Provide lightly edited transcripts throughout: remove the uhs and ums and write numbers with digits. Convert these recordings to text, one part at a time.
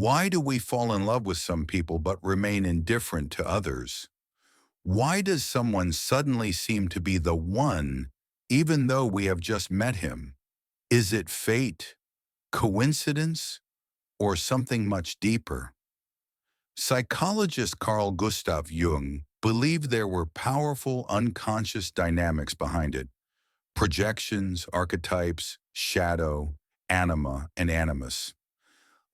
Why do we fall in love with some people but remain indifferent to others? Why does someone suddenly seem to be the one even though we have just met him? Is it fate, coincidence, or something much deeper? Psychologist Carl Gustav Jung believed there were powerful unconscious dynamics behind it: projections, archetypes, shadow, anima, and animus.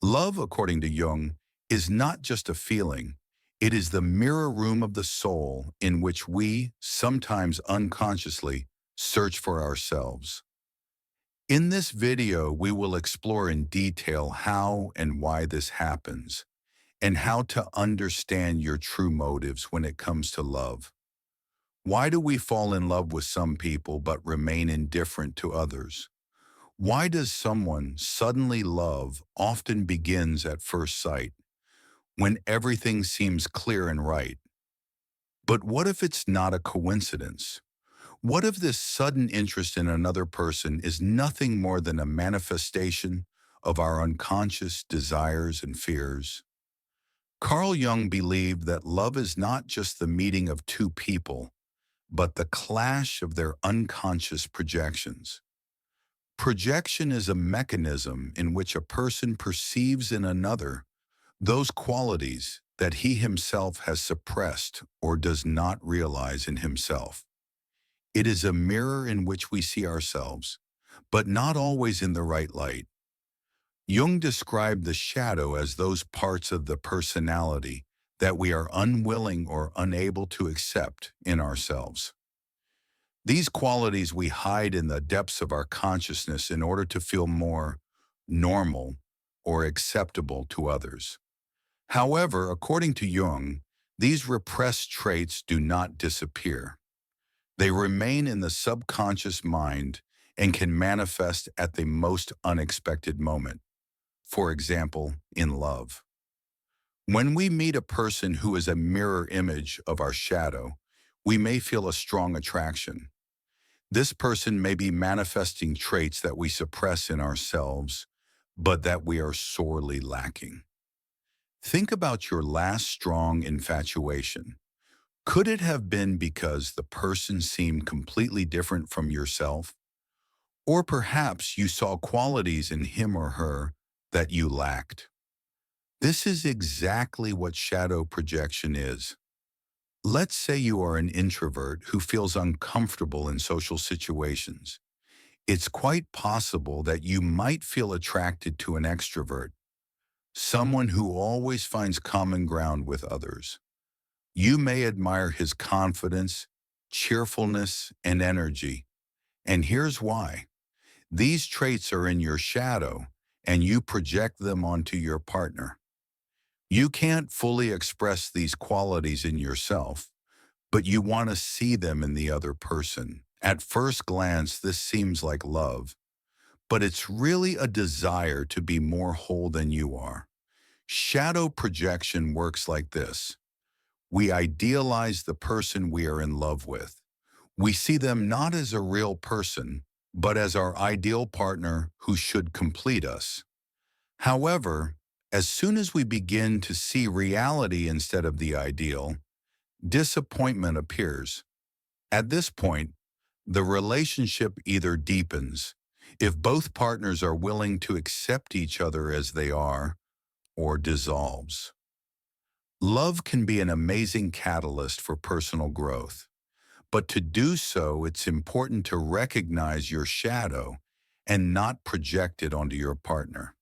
Love, according to Jung, is not just a feeling. It is the mirror room of the soul in which we, sometimes unconsciously, search for ourselves. In this video, we will explore in detail how and why this happens, and how to understand your true motives when it comes to love. Why do we fall in love with some people but remain indifferent to others? Why does someone suddenly love often begins at first sight, when everything seems clear and right? But what if it's not a coincidence? What if this sudden interest in another person is nothing more than a manifestation of our unconscious desires and fears? Carl Jung believed that love is not just the meeting of two people, but the clash of their unconscious projections. Projection is a mechanism in which a person perceives in another those qualities that he himself has suppressed or does not realize in himself. It is a mirror in which we see ourselves, but not always in the right light. Jung described the shadow as those parts of the personality that we are unwilling or unable to accept in ourselves. These qualities we hide in the depths of our consciousness in order to feel more normal or acceptable to others. However, according to Jung, these repressed traits do not disappear. They remain in the subconscious mind and can manifest at the most unexpected moment. For example, in love. When we meet a person who is a mirror image of our shadow, we may feel a strong attraction. This person may be manifesting traits that we suppress in ourselves, but that we are sorely lacking. Think about your last strong infatuation. Could it have been because the person seemed completely different from yourself? Or perhaps you saw qualities in him or her that you lacked? This is exactly what shadow projection is. Let's say you are an introvert who feels uncomfortable in social situations. It's quite possible that you might feel attracted to an extrovert, someone who always finds common ground with others. You may admire his confidence, cheerfulness, and energy. And here's why. These traits are in your shadow, and you project them onto your partner. You can't fully express these qualities in yourself, but you want to see them in the other person. At first glance, this seems like love, but it's really a desire to be more whole than you are. Shadow projection works like this. We idealize the person we are in love with. We see them not as a real person, but as our ideal partner who should complete us. However, as soon as we begin to see reality instead of the ideal, disappointment appears. At this point, the relationship either deepens, if both partners are willing to accept each other as they are, or dissolves. Love can be an amazing catalyst for personal growth, but to do so, it's important to recognize your shadow and not project it onto your partner.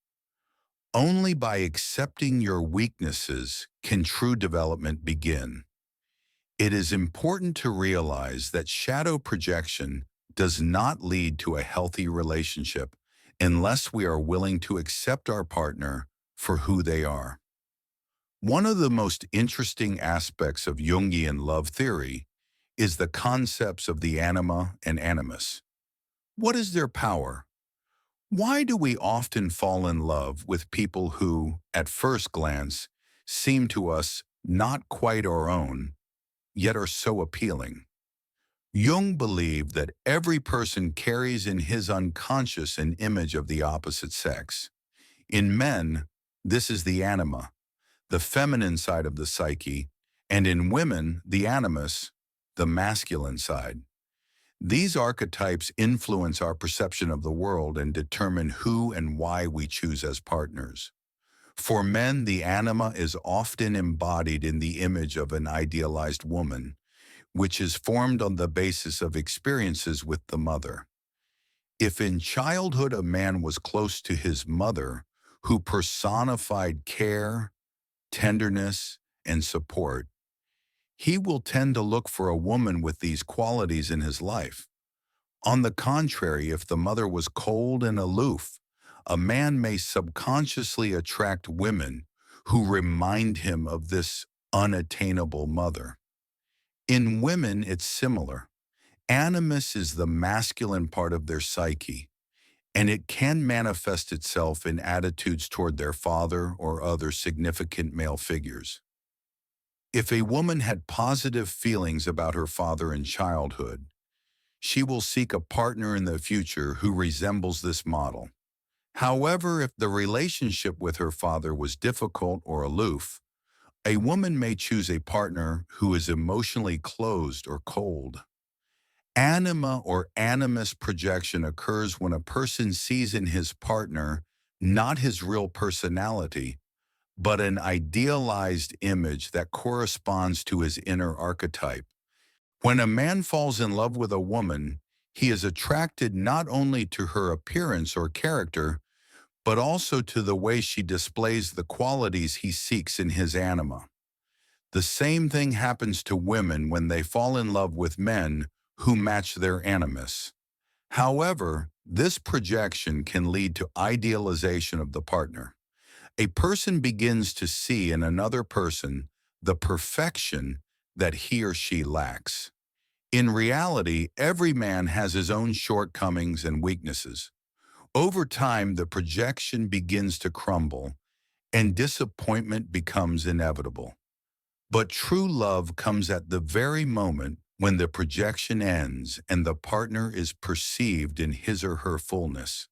Only by accepting your weaknesses can true development begin. It is important to realize that shadow projection does not lead to a healthy relationship unless we are willing to accept our partner for who they are. One of the most interesting aspects of Jungian love theory is the concepts of the anima and animus. What is their power? Why do we often fall in love with people who, at first glance, seem to us not quite our own, yet are so appealing? Jung believed that every person carries in his unconscious an image of the opposite sex. In men, This is the anima, the feminine side of the psyche, and in women, the animus, the masculine side. These archetypes influence our perception of the world and determine who and why we choose as partners. For men, the anima is often embodied in the image of an idealized woman, which is formed on the basis of experiences with the mother. If in childhood a man was close to his mother, who personified care, tenderness, and support, he will tend to look for a woman with these qualities in his life. On the contrary, if the mother was cold and aloof, a man may subconsciously attract women who remind him of this unattainable mother. In women, it's similar. Animus is the masculine part of their psyche, and it can manifest itself in attitudes toward their father or other significant male figures. If a woman had positive feelings about her father in childhood, she will seek a partner in the future who resembles this model. However, if the relationship with her father was difficult or aloof, a woman may choose a partner who is emotionally closed or cold. Anima or animus projection occurs when a person sees in his partner not his real personality, but an idealized image that corresponds to his inner archetype. When a man falls in love with a woman, he is attracted not only to her appearance or character, but also to the way she displays the qualities he seeks in his anima. The same thing happens to women when they fall in love with men who match their animus. However, this projection can lead to idealization of the partner. A person begins to see in another person the perfection that he or she lacks. In reality, every man has his own shortcomings and weaknesses. Over time, the projection begins to crumble, and disappointment becomes inevitable. But true love comes at the very moment when the projection ends and the partner is perceived in his or her fullness.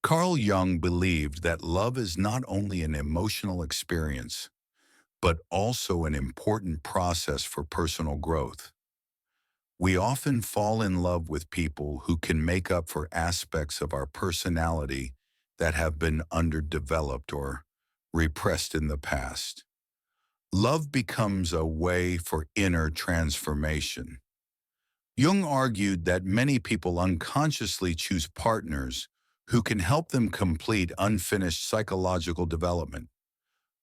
Carl Jung believed that love is not only an emotional experience, but also an important process for personal growth. We often fall in love with people who can make up for aspects of our personality that have been underdeveloped or repressed in the past. Love becomes a way for inner transformation. Jung argued that many people unconsciously choose partners who can help them complete unfinished psychological development.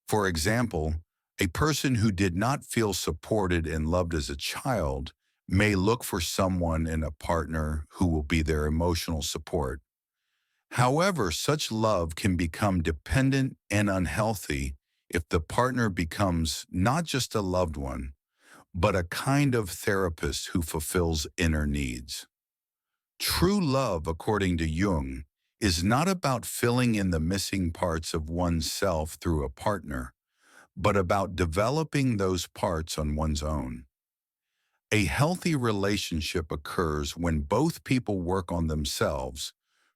For example, a person who did not feel supported and loved as a child may look for someone in a partner who will be their emotional support. However, such love can become dependent and unhealthy if the partner becomes not just a loved one, but a kind of therapist who fulfills inner needs. True love, according to Jung, is not about filling in the missing parts of oneself through a partner, but about developing those parts on one's own. A healthy relationship occurs when both people work on themselves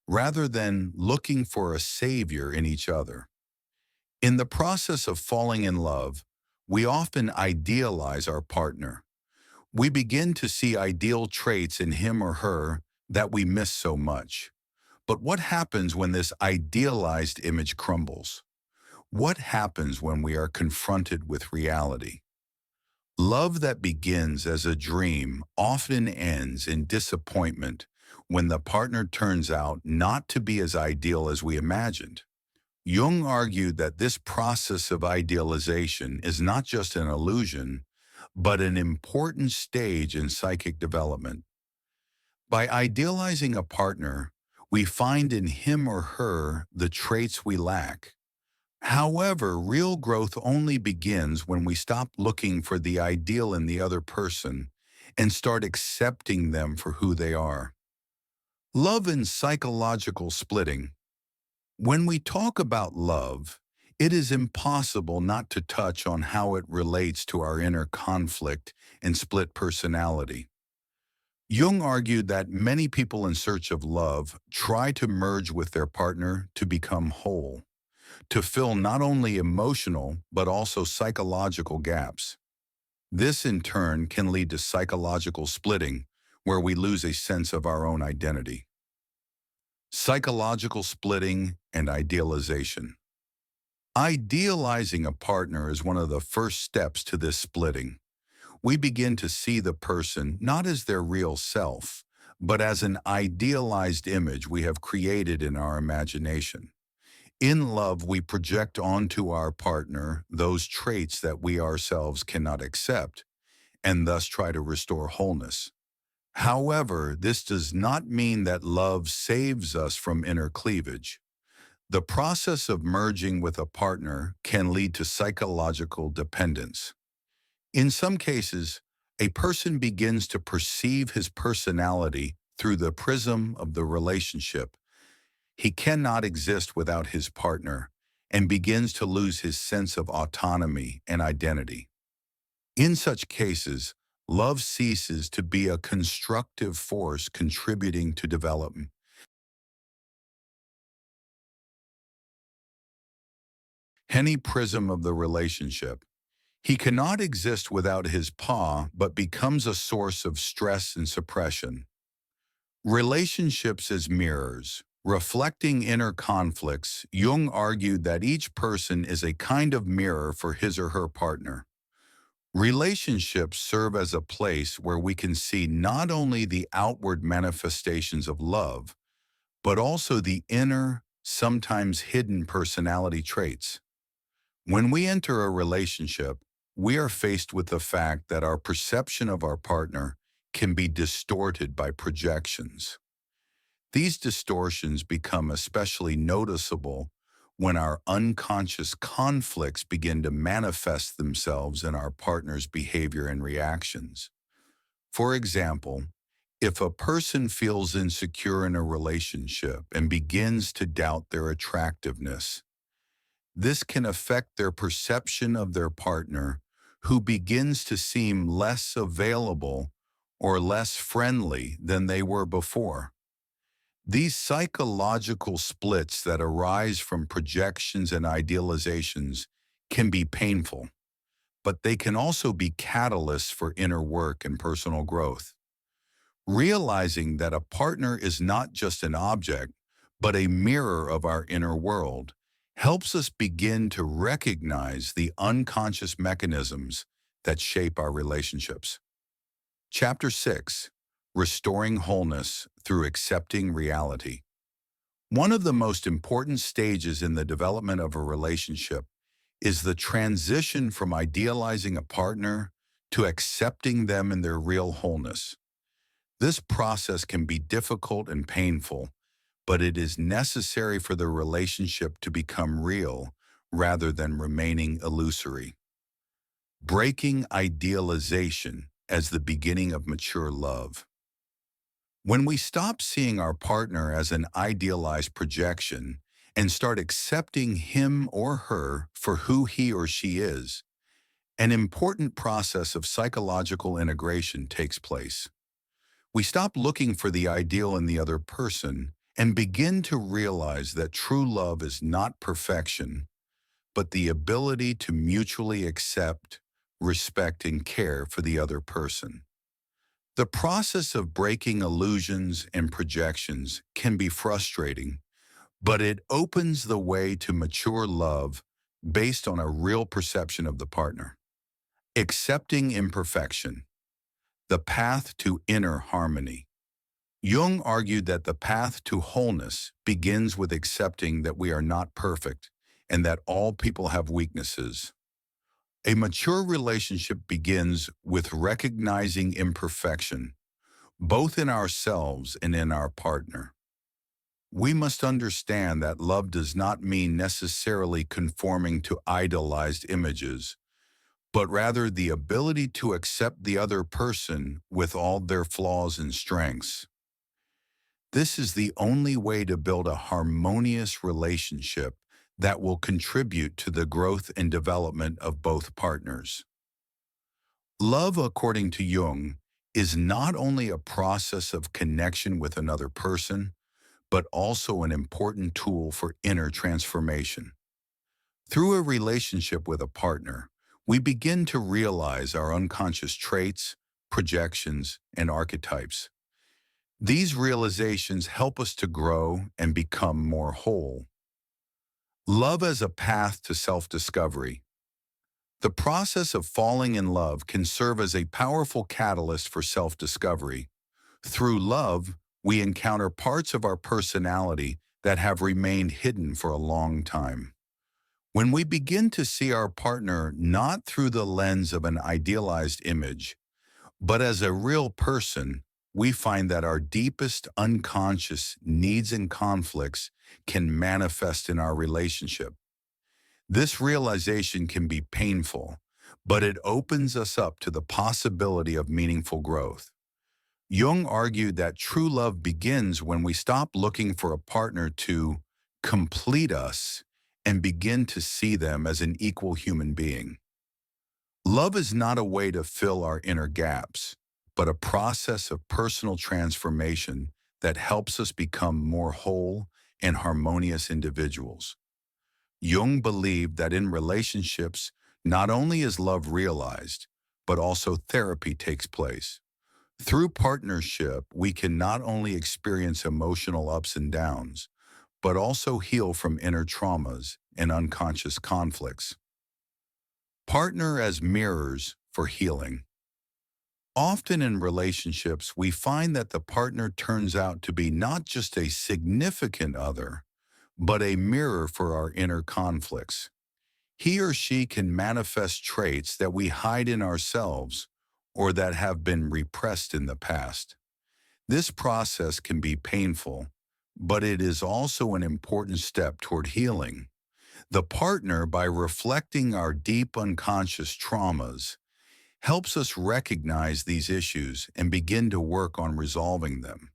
rather than looking for a savior in each other. In the process of falling in love, we often idealize our partner. We begin to see ideal traits in him or her that we miss so much. But what happens when this idealized image crumbles? What happens when we are confronted with reality? Love that begins as a dream often ends in disappointment when the partner turns out not to be as ideal as we imagined. Jung argued that this process of idealization is not just an illusion, but an important stage in psychic development. By idealizing a partner, we find in him or her the traits we lack. However, real growth only begins when we stop looking for the ideal in the other person and start accepting them for who they are. Love and psychological splitting. When we talk about love, it is impossible not to touch on how it relates to our inner conflict and split personality. Jung argued that many people in search of love try to merge with their partner to become whole. to fill not only emotional but also psychological gaps. This in turn can lead to psychological splitting, where we lose a sense of our own identity. Psychological splitting and idealization. Idealizing a partner is one of the first steps to this splitting. We begin to see the person not as their real self, but as an idealized image we have created in our imagination. In love, we project onto our partner those traits that we ourselves cannot accept, and thus try to restore wholeness. However, this does not mean that love saves us from inner cleavage. The process of merging with a partner can lead to psychological dependence. In some cases, a person begins to perceive his personality through the prism of the relationship. He cannot exist without his partner and begins to lose his sense of autonomy and identity. In such cases, love ceases to be a constructive force contributing to development. Any prism of the relationship. He cannot exist without his pa, but becomes a source of stress and suppression. Relationships as mirrors. Reflecting inner conflicts, Jung argued that each person is a kind of mirror for his or her partner. Relationships serve as a place where we can see not only the outward manifestations of love, but also the inner, sometimes hidden personality traits. When we enter a relationship, we are faced with the fact that our perception of our partner can be distorted by projections. These distortions become especially noticeable when our unconscious conflicts begin to manifest themselves in our partner's behavior and reactions. For example, if a person feels insecure in a relationship and begins to doubt their attractiveness, this can affect their perception of their partner, who begins to seem less available or less friendly than they were before. These psychological splits that arise from projections and idealizations can be painful, but they can also be catalysts for inner work and personal growth. Realizing that a partner is not just an object, but a mirror of our inner world, helps us begin to recognize the unconscious mechanisms that shape our relationships. Chapter 6. Restoring Wholeness Through Accepting Reality. One of the most important stages in the development of a relationship is the transition from idealizing a partner to accepting them in their real wholeness. This process can be difficult and painful, but it is necessary for the relationship to become real rather than remaining illusory. Breaking idealization as the beginning of mature love. When we stop seeing our partner as an idealized projection and start accepting him or her for who he or she is, an important process of psychological integration takes place. We stop looking for the ideal in the other person and begin to realize that true love is not perfection, but the ability to mutually accept, respect, and care for the other person. The process of breaking illusions and projections can be frustrating, but it opens the way to mature love based on a real perception of the partner. Accepting imperfection, the path to inner harmony. Jung argued that the path to wholeness begins with accepting that we are not perfect and that all people have weaknesses. A mature relationship begins with recognizing imperfection, both in ourselves and in our partner. We must understand that love does not mean necessarily conforming to idolized images, but rather the ability to accept the other person with all their flaws and strengths. This is the only way to build a harmonious relationship that will contribute to the growth and development of both partners. Love, according to Jung, is not only a process of connection with another person, but also an important tool for inner transformation. Through a relationship with a partner, we begin to realize our unconscious traits, projections, and archetypes. These realizations help us to grow and become more whole. Love as a path to self-discovery. The process of falling in love can serve as a powerful catalyst for self-discovery. Through love, we encounter parts of our personality that have remained hidden for a long time. When we begin to see our partner not through the lens of an idealized image, but as a real person, we find that our deepest unconscious needs and conflicts can manifest in our relationship. This realization can be painful, but it opens us up to the possibility of meaningful growth. Jung argued that true love begins when we stop looking for a partner to complete us and begin to see them as an equal human being. Love is not a way to fill our inner gaps, but a process of personal transformation that helps us become more whole and harmonious individuals. Jung believed that in relationships, not only is love realized, but also therapy takes place. Through partnership, we can not only experience emotional ups and downs, but also heal from inner traumas and unconscious conflicts. Partner as mirrors for healing. Often in relationships, we find that the partner turns out to be not just a significant other, but a mirror for our inner conflicts. He or she can manifest traits that we hide in ourselves or that have been repressed in the past. This process can be painful, but it is also an important step toward healing. The partner, by reflecting our deep unconscious traumas, helps us recognize these issues and begin to work on resolving them.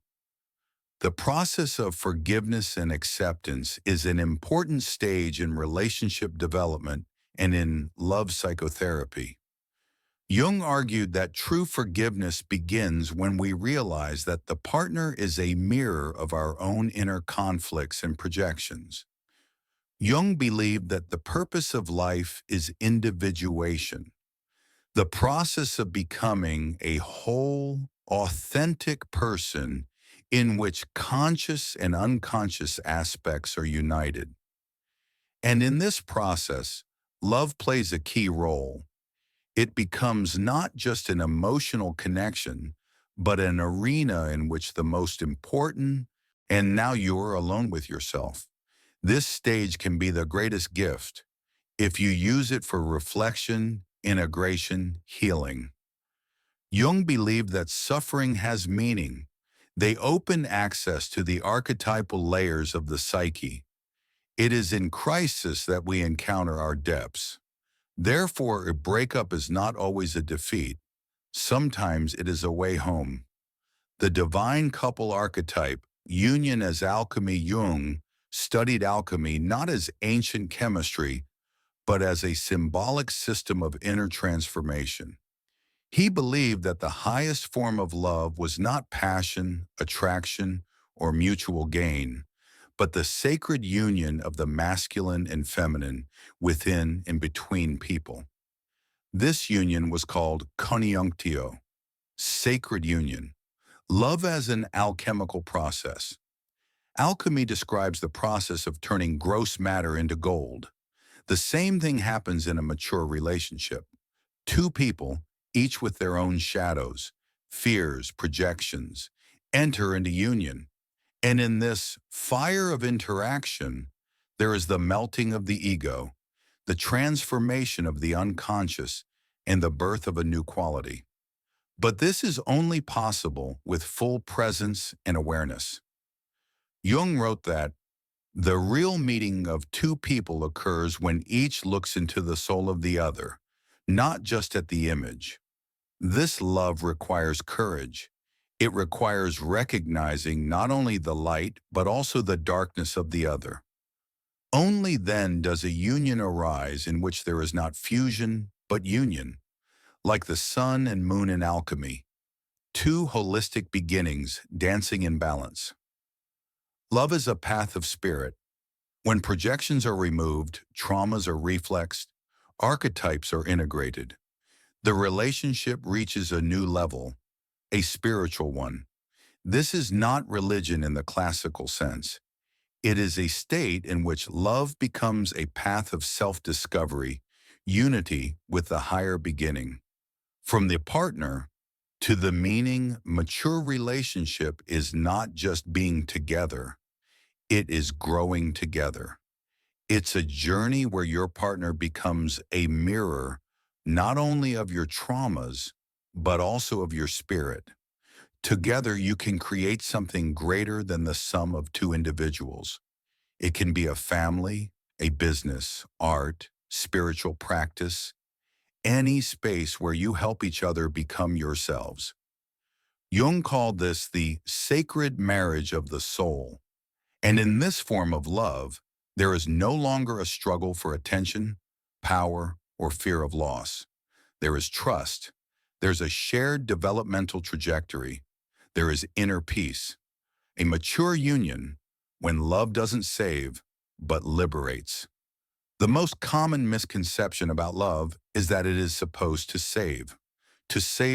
The process of forgiveness and acceptance is an important stage in relationship development and in love psychotherapy. Jung argued that true forgiveness begins when we realize that the partner is a mirror of our own inner conflicts and projections. Jung believed that the purpose of life is individuation, the process of becoming a whole, authentic person in which conscious and unconscious aspects are united. And in this process, love plays a key role. It becomes not just an emotional connection, but an arena in which the most important, and now you're alone with yourself. This stage can be the greatest gift if you use it for reflection, integration, healing. Jung believed that suffering has meaning. They open access to the archetypal layers of the psyche. It is in crisis that we encounter our depths. Therefore, a breakup is not always a defeat. Sometimes it is a way home. The divine couple archetype, union as alchemy. Jung studied alchemy not as ancient chemistry, but as a symbolic system of inner transformation. He believed that the highest form of love was not passion, attraction, or mutual gain, but the sacred union of the masculine and feminine within and between people. This union was called conjunctio, sacred union, love as an alchemical process. Alchemy describes the process of turning gross matter into gold. The same thing happens in a mature relationship. Two people, each with their own shadows, fears, projections, enter into union. And in this fire of interaction, there is the melting of the ego, the transformation of the unconscious, and the birth of a new quality. But this is only possible with full presence and awareness. Jung wrote that the real meeting of two people occurs when each looks into the soul of the other, not just at the image. This love requires courage. It requires recognizing not only the light, but also the darkness of the other. Only then does a union arise in which there is not fusion, but union, like the sun and moon in alchemy, two holistic beginnings dancing in balance. Love is a path of spirit. When projections are removed, traumas are reflexed, archetypes are integrated. The relationship reaches a new level, a spiritual one. This is not religion in the classical sense. It is a state in which love becomes a path of self-discovery, unity with the higher beginning. From the partner to the meaning, mature relationship is not just being together, it is growing together. It's a journey where your partner becomes a mirror, not only of your traumas, but also of your spirit. Together, you can create something greater than the sum of two individuals. It can be a family, a business, art, spiritual practice, any space where you help each other become yourselves. Jung called this the sacred marriage of the soul. And in this form of love, there is no longer a struggle for attention, power, or fear of loss. There is trust. There's a shared developmental trajectory. There is inner peace. A mature union, when love doesn't save, but liberates. The most common misconception about love is that it is supposed to save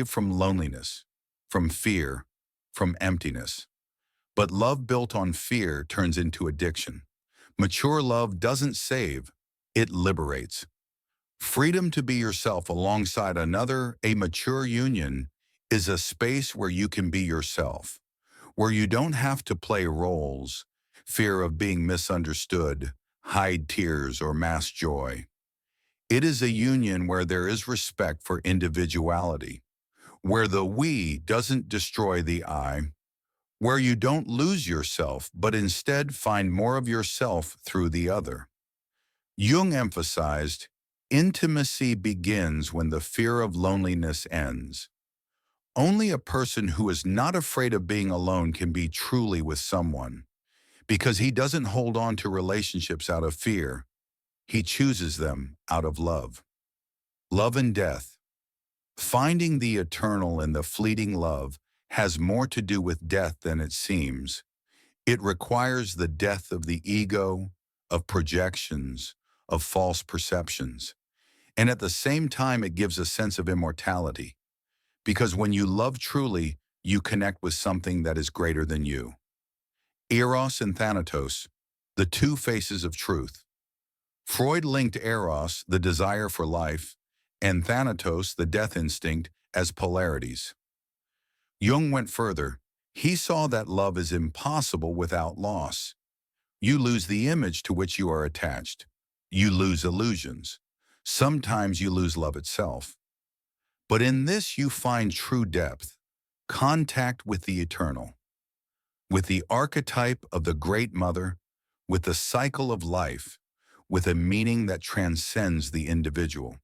from loneliness, from fear, from emptiness. But love built on fear turns into addiction. Mature love doesn't save, it liberates. Freedom to be yourself alongside another, a mature union, is a space where you can be yourself, where you don't have to play roles, fear of being misunderstood, hide tears, or mask joy. It is a union where there is respect for individuality, where the we doesn't destroy the I, where you don't lose yourself, but instead find more of yourself through the other. Jung emphasized, intimacy begins when the fear of loneliness ends. Only a person who is not afraid of being alone can be truly with someone, because he doesn't hold on to relationships out of fear. He chooses them out of love. Love and death. Finding the eternal in the fleeting love has more to do with death than it seems. It requires the death of the ego, of projections, of false perceptions. And at the same time, it gives a sense of immortality. Because when you love truly, you connect with something that is greater than you. Eros and Thanatos, the two faces of truth. Freud linked Eros, the desire for life, and Thanatos, the death instinct, as polarities. Jung went further. He saw that love is impossible without loss. You lose the image to which you are attached. You lose illusions. Sometimes you lose love itself. But in this you find true depth, contact with the eternal, with the archetype of the Great Mother, with the cycle of life, with a meaning that transcends the individual.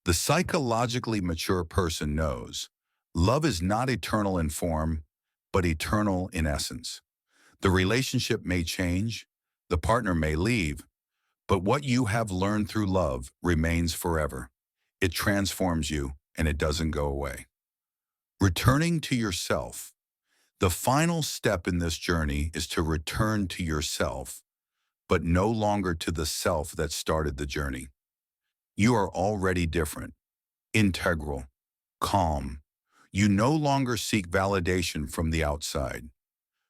The psychologically mature person knows love is not eternal in form, but eternal in essence. The relationship may change, the partner may leave, but what you have learned through love remains forever. It transforms you, and it doesn't go away. Returning to yourself. The final step in this journey is to return to yourself, but no longer to the self that started the journey. You are already different, integral, calm. You no longer seek validation from the outside.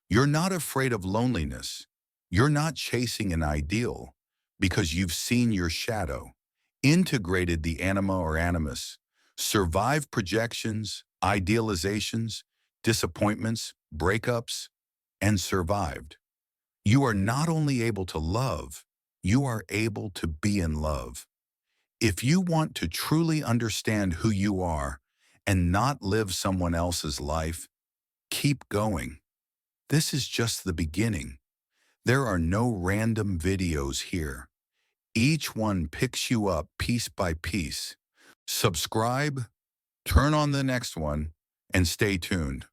You're not afraid of loneliness. You're not chasing an ideal because you've seen your shadow, integrated the anima or animus, survived projections, idealizations, disappointments, breakups, and survived. You are not only able to love, you are able to be in love. If you want to truly understand who you are and not live someone else's life, keep going. This is just the beginning. There are no random videos here. Each one picks you up piece by piece. Subscribe, turn on the next one, and stay tuned.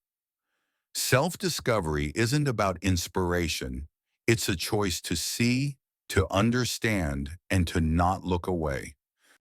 Self-discovery isn't about inspiration. It's a choice to see, to understand, and to not look away.